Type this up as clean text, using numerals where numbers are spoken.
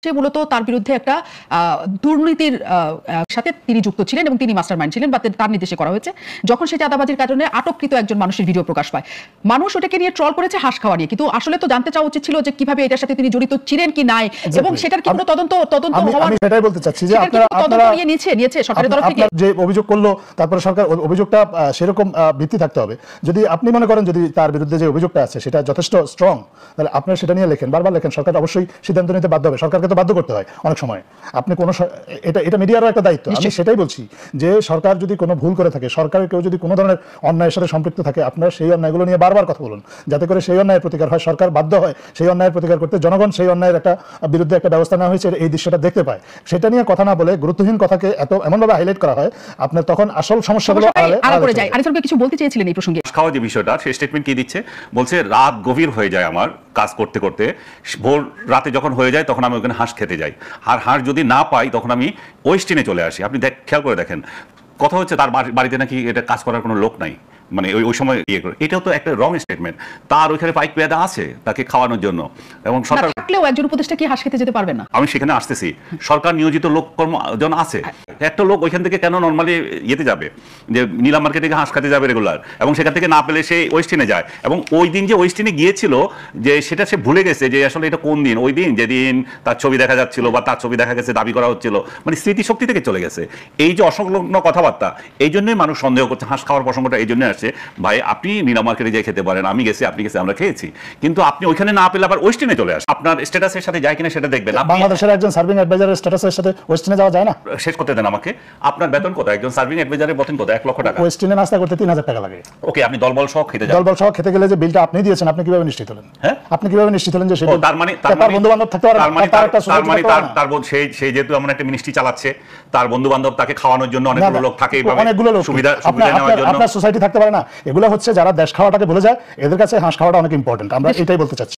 সে মূলত তার বিরুদ্ধে একটা দুর্নীতির সাথে তিনি যুক্ত ছিলেন এবং তিনি মাস্টারমাইন্ড ছিলেন বা তার নির্দেশে করা হয়েছে। যখন সে চাঁদাবাজির কারণে আটককৃত একজন মানুষের ভিডিও প্রকাশ পায়, মানুষ ওটাকে নিয়ে ট্রল করেছে হাঁস খাওয়া নিয়ে, কিন্তু আসলে তো জানতে চাওয়া উচিত ছিল যে কিভাবে এটার সাথে তিনি জড়িত ছিলেন কি নাই, এবং সেটার কি কোনো তদন্ত আমি সেটাই বলতে চাচ্ছি যে আপনারা নিয়েছে সরকারের তরফ থেকে যে অভিযোগ করলো, তারপরে সরকার অভিযোগটা সেরকম ভিত্তি থাকতে হবে। যদি আপনি মনে করেন যদি তার বিরুদ্ধে যে অভিযোগটা আছে সেটা যথেষ্ট স্ট্রং, তাহলে আপনারা সেটা নিয়ে লেখেন, বারবার লেখেন। সরকার অবশ্যই সিদ্ধান্ত নিতে বাধ্য হবে, সরকারকে তো বাধ্য করতে হয় অনেক সময়। আপনি কোনো এটা মিডিয়ারও একটা দায়িত্ব। আমি সেটাই বলছি যে সরকার যদি কোনো ভুল করে থাকে, সরকারের কেউ যদি কোনো ধরনের অন্যায়ের সাথে সম্পৃক্ত থাকে, আপনারা সেই অন্যায়গুলো নিয়ে বারবার কথা বলুন, যাতে করে সেই অন্যায়ের প্রতিকার হয়। সরকার বাধ্য হয় সেই অন্যায়ের প্রতিকার করতে, জনগণ সেই অন্যায়ের একটা বিরুদ্ধে একটা ব্যবস্থা নেওয়া হয়েছে এই দৃশ্যটা দেখতে পায়। সেটা নিয়ে কথা না বলে গুরুত্বহীন কথাকে এমনভাবে হাইলাইট করা হয়, আপনার তখন আসল সমস্যাগুলো আড়াল করে যায়। আরিফুল ভাই কিছু বলতে চেয়েছিলেন এই প্রসঙ্গে। খাওয়া যে বিষয়টা, সেই স্টেটমেন্ট কি দিচ্ছে, বলছে রাত গভীর হয়ে যায় আমার কাজ করতে করতে, ভোর রাতে যখন হয়ে যায় তখন আমি ওখানে হাঁস খেতে যাই, আর হাঁস যদি না পাই তখন আমি ওয়েস্টিনে চলে আসি। আপনি খেয়াল করে দেখেন, কথা হচ্ছে তার বাড়িতে নাকি এটা কাজ করার কোনো লোক নাই, মানে ওই সময় ইয়ে করে। এটাও তো একটা রং স্টেটমেন্ট। তার ওইখানে পাইক পেয়াদা আছে তাকে খাওয়ানোর জন্য, এবং সরকার থাকলেও একজন উপদেষ্টা কি হাঁস খেতে যেতে পারবে না? আমি সেখানে আসতেছি, সরকার নিয়োজিত লোক কর্মজন আছে। একটা লোক ওইখান থেকে কেন নর্মালি ইয়েতে যাবে, যে নিলাম মার্কেটে হাঁস খেতে যাবে রেগুলার, এবং সেখান থেকে না পেলে সে ওয়েস্টিনে যায়। এবং ওই দিন যে ওয়েস্টিনে গিয়েছিল, যে সেটা সে ভুলে গেছে যে আসলে এটা কোন দিন, ওই দিন যেদিন তার ছবি দেখা যাচ্ছিল বা তার ছবি দেখা গেছে দাবি করা হচ্ছিল, মানে স্মৃতিশক্তি থেকে চলে গেছে। এই যে অসংলগ্ন কথাবার্তা, এই জন্যই মানুষ সন্দেহ করছে। হাঁস খাওয়ার প্রসঙ্গটা এই জন্য আসছে, ভাই আপনি নিলাম মার্কেটে যেয়ে খেতে পারেন, আমি গেছি, আপনি গেছে, আমরা খেয়েছি, কিন্তু আপনি ওইখানে না পেলে আবার ওয়েস্টিনে চলে আসে। আপনার স্ট্যাটাসের সাথে যায় কিনা সেটা দেখবেন। বাংলাদেশের একজন সার্ভিং অ্যাডভাইজারের স্ট্যাটাসের সাথে ওয়েস্টিনে যাওয়া যায় না? শেষ করতে দেন আমাকে। আপনার বেতন কত? একজন সার্ভিং অ্যাডভাইজারের বেতন কত? 1 লক্ষ টাকা। ওয়েস্টিনে নাস্তা করতে 3000 টাকা লাগে। ওকে, আপনি দলবল সহ খেতে যান। দলবল সহ খেতে গেলে যে বিলটা আপনি দিয়েছেন, আপনি কিভাবে নিশ্চিত হলেন? হ্যাঁ, আপনি কিভাবে নিশ্চিত হলেন যে সেটা? তার মানে বন্ধু বান্ধব থাকতে পারে, তার সেই যেহেতু এমন একটা মিনিস্ট্রি চালাচ্ছে, তার বন্ধু বান্ধব তাকে খাওয়ানোর জন্য অনেকগুলো লোক থাকে, অনেকগুলো লোক সুবিধা নেওয়ার জন্য। আপনার সোসাইটি থাকতে পারে না? এগুলো হচ্ছে যারা দেশ খাওয়াটাকে ভুলে যায়, এদের কাছে হাঁস খাওয়াটা অনেক ইম্পর্টেন্ট। আমরা এটাই বলতে চাচ্ছি।